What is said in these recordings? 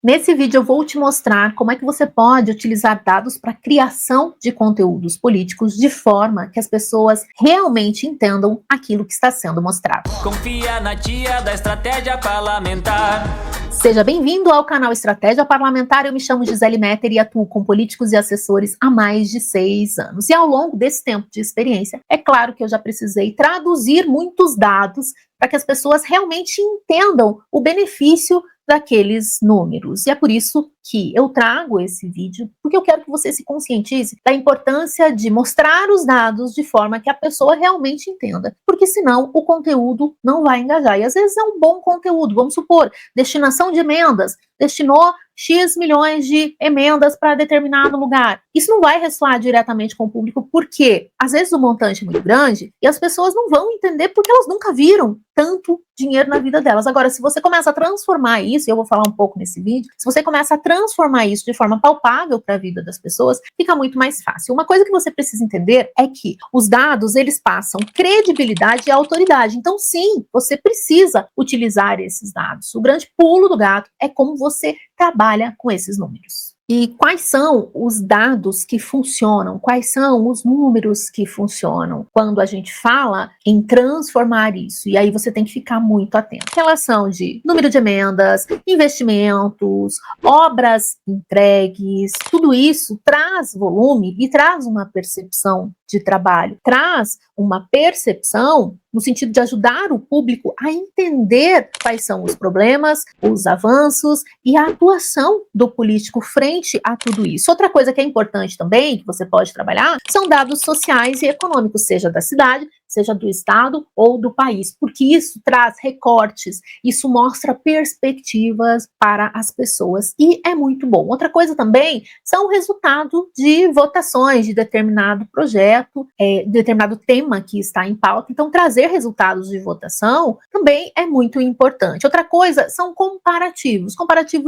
Nesse vídeo eu vou te mostrar como é que você pode utilizar dados para a criação de conteúdos políticos de forma que as pessoas realmente entendam aquilo que está sendo mostrado. Confia na tia da estratégia parlamentar. Seja bem-vindo ao canal Estratégia Parlamentar. Eu me chamo Gisele Metter e atuo com políticos e assessores há mais de 6 anos. E ao longo desse tempo de experiência, é claro que eu já precisei traduzir muitos dados para que as pessoas realmente entendam o benefício daqueles números. E é por isso que eu trago esse vídeo, porque eu quero que você se conscientize da importância de mostrar os dados de forma que a pessoa realmente entenda, porque senão o conteúdo não vai engajar. E às vezes é um bom conteúdo, vamos supor, destinação de emendas, destinou X milhões de emendas para determinado lugar. Isso não vai ressoar diretamente com o público, porque às vezes o montante é muito grande e as pessoas não vão entender porque elas nunca viram tanto dinheiro na vida delas. Agora, se você começa a transformar isso, e eu vou falar um pouco nesse vídeo, se você começa a transformar isso de forma palpável para a vida das pessoas, fica muito mais fácil. Uma coisa que você precisa entender é que os dados, eles passam credibilidade e autoridade. Então, sim, você precisa utilizar esses dados. O grande pulo do gato é como você trabalha com esses números. E quais são os dados que funcionam? Quais são os números que funcionam quando a gente fala em transformar isso? E aí você tem que ficar muito atento. Relação de número de emendas, investimentos, obras entregues, tudo isso traz volume e traz uma percepção de trabalho, traz uma percepção no sentido de ajudar o público a entender quais são os problemas, os avanços e a atuação do político frente a tudo isso. Outra coisa que é importante também, que você pode trabalhar, são dados sociais e econômicos, seja da cidade, seja do estado ou do país, porque isso traz recortes, isso mostra perspectivas para as pessoas e é muito bom. Outra coisa também são o resultado de votações de determinado projeto, determinado tema que está em pauta, então trazer resultados de votação também é muito importante. Outra coisa são comparativos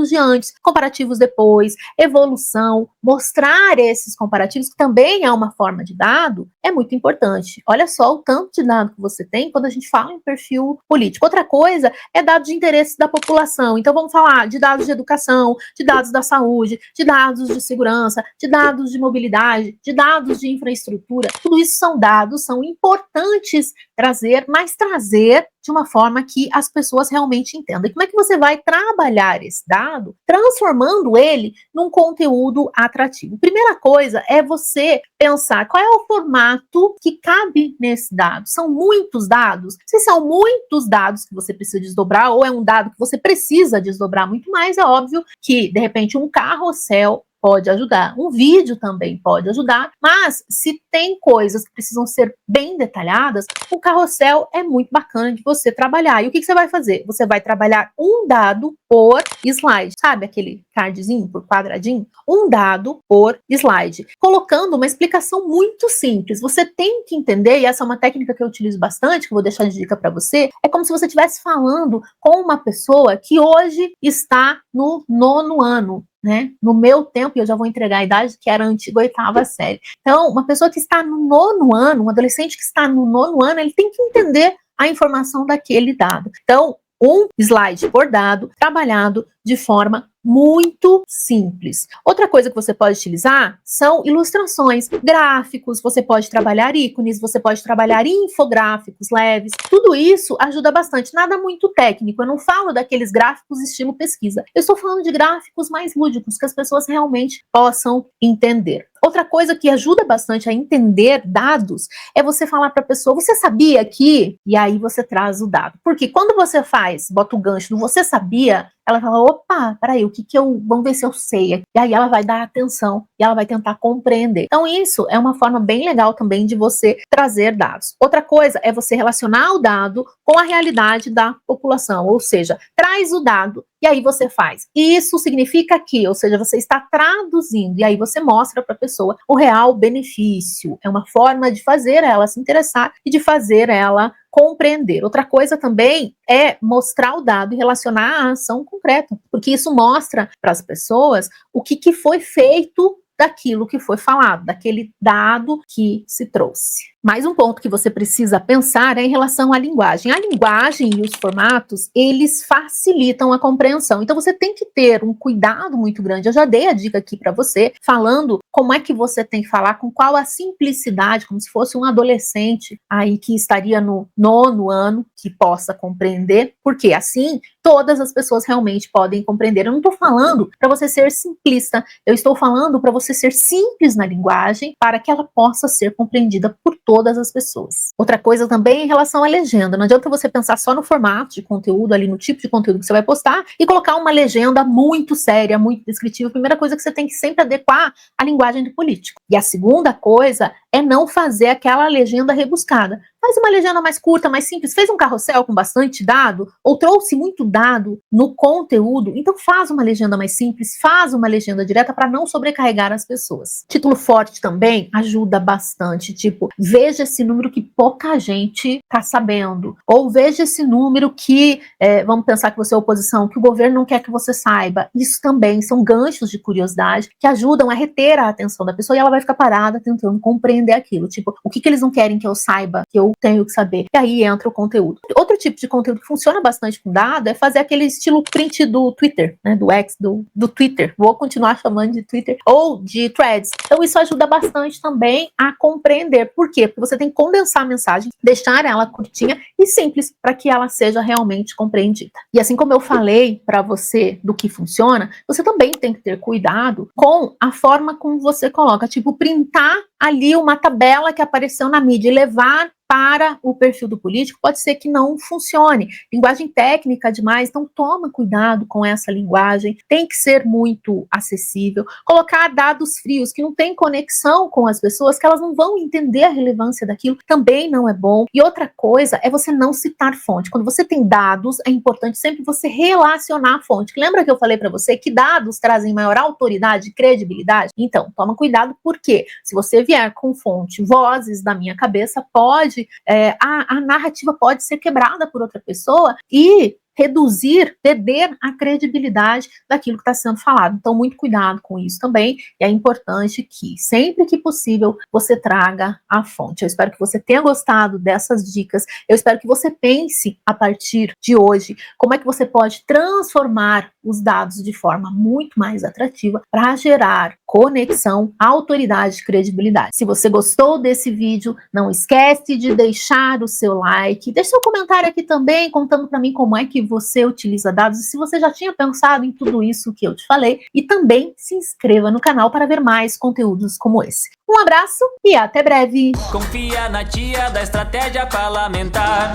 de antes, comparativos depois, evolução, mostrar esses comparativos, que também é uma forma de dado, é muito importante. Olha só o tanto de dado que você tem quando a gente fala em perfil político. Outra coisa é dados de interesse da população. Então vamos falar de dados de educação, de dados da saúde, de dados de segurança, de dados de mobilidade, de dados de infraestrutura. Tudo isso são dados, são importantes trazer, mas trazer de uma forma que as pessoas realmente entendam. E como é que você vai trabalhar esse dado, transformando ele num conteúdo atrativo? Primeira coisa é você pensar qual é o formato que cabe nesse dado. São muitos dados? Se são muitos dados que você precisa desdobrar, ou é um dado que você precisa desdobrar muito mais, é óbvio que, de repente, um carrossel pode ajudar, um vídeo também pode ajudar, mas se tem coisas que precisam ser bem detalhadas, o carrossel é muito bacana de você trabalhar. E o que você vai fazer? Você vai trabalhar um dado por slide, sabe aquele cardzinho por quadradinho? Um dado por slide, colocando uma explicação muito simples. Você tem que entender, e essa é uma técnica que eu utilizo bastante, que eu vou deixar de dica para você, é como se você estivesse falando com uma pessoa que hoje está no 9º ano, né? No meu tempo, eu já vou entregar a idade, que era a antiga 8ª série. Então, uma pessoa que está no 9º ano, um adolescente que está no 9º ano, ele tem que entender a informação daquele dado. Então, um slide por dado, trabalhado de forma muito simples. Outra coisa que você pode utilizar são ilustrações, gráficos, você pode trabalhar ícones, você pode trabalhar infográficos leves, tudo isso ajuda bastante, nada muito técnico, eu não falo daqueles gráficos estilo pesquisa, eu estou falando de gráficos mais lúdicos, que as pessoas realmente possam entender. Outra coisa que ajuda bastante a entender dados é você falar para a pessoa, você sabia que? E aí você traz o dado. Porque quando você bota o gancho no você sabia, ela fala, opa, peraí, vamos ver se eu sei. E aí ela vai dar atenção e ela vai tentar compreender. Então isso é uma forma bem legal também de você trazer dados. Outra coisa é você relacionar o dado com a realidade da população, ou seja, traz o dado e aí você faz. Isso significa que, ou seja, você está traduzindo e aí você mostra para a pessoa o real benefício. É uma forma de fazer ela se interessar e de fazer ela compreender. Outra coisa também é mostrar o dado e relacionar a ação concreta, porque isso mostra para as pessoas o que foi feito daquilo que foi falado, daquele dado que se trouxe. Mais um ponto que você precisa pensar é em relação à linguagem. A linguagem e os formatos, eles facilitam a compreensão. Então você tem que ter um cuidado muito grande. Eu já dei a dica aqui para você, falando como é que você tem que falar, com qual a simplicidade, como se fosse um adolescente aí que estaria no 9º ano, que possa compreender, porque assim todas as pessoas realmente podem compreender. Eu não estou falando para você ser simplista, eu estou falando para você ser simples na linguagem, para que ela possa ser compreendida por todas as pessoas. Outra coisa também em relação à legenda, não adianta você pensar só no formato de conteúdo, ali no tipo de conteúdo que você vai postar, e colocar uma legenda muito séria, muito descritiva. A primeira coisa que você tem que sempre adequar à linguagem do político. E a segunda coisa é não fazer aquela legenda rebuscada. Faz uma legenda mais curta, mais simples. Fez um carrossel com bastante dado, ou trouxe muito dado no conteúdo, então faz uma legenda mais simples, faz uma legenda direta para não sobrecarregar as pessoas. Título forte também ajuda bastante, tipo, veja esse número que pouca gente está sabendo, ou veja esse número que, vamos pensar que você é oposição, que o governo não quer que você saiba. Isso também são ganchos de curiosidade que ajudam a reter a atenção da pessoa, e ela vai ficar parada tentando compreender aquilo, tipo, o que eles não querem que eu saiba, que eu tenho que saber. E aí entra o conteúdo. Outro tipo de conteúdo que funciona bastante com dado é fazer aquele estilo print do Twitter, né, do X, do Twitter. Vou continuar chamando de Twitter, ou de Threads. Então isso ajuda bastante também a compreender. Por quê? Porque você tem que condensar a mensagem, deixar ela curtinha e simples para que ela seja realmente compreendida. E assim como eu falei para você do que funciona, você também tem que ter cuidado com a forma como você coloca, tipo, printar ali uma tabela que apareceu na mídia e levar para o perfil do político, pode ser que não funcione. Linguagem técnica demais, então toma cuidado com essa linguagem, tem que ser muito acessível. Colocar dados frios que não tem conexão com as pessoas, que elas não vão entender a relevância daquilo, também não é bom. E outra coisa é você não citar fonte. Quando você tem dados, é importante sempre você relacionar a fonte. Lembra que eu falei para você que dados trazem maior autoridade e credibilidade? Então, toma cuidado, porque se você vier com fonte, vozes da minha cabeça, a narrativa pode ser quebrada por outra pessoa e perder a credibilidade daquilo que está sendo falado. Então, muito cuidado com isso também, e é importante que, sempre que possível, você traga a fonte. Eu espero que você tenha gostado dessas dicas, eu espero que você pense, a partir de hoje, como é que você pode transformar os dados de forma muito mais atrativa para gerar conexão, autoridade e credibilidade. Se você gostou desse vídeo, não esquece de deixar o seu like, deixe seu comentário aqui também, contando para mim como é que você utiliza dados e se você já tinha pensado em tudo isso que eu te falei, e também se inscreva no canal para ver mais conteúdos como esse. Um abraço e até breve! Confia na tia da estratégia parlamentar.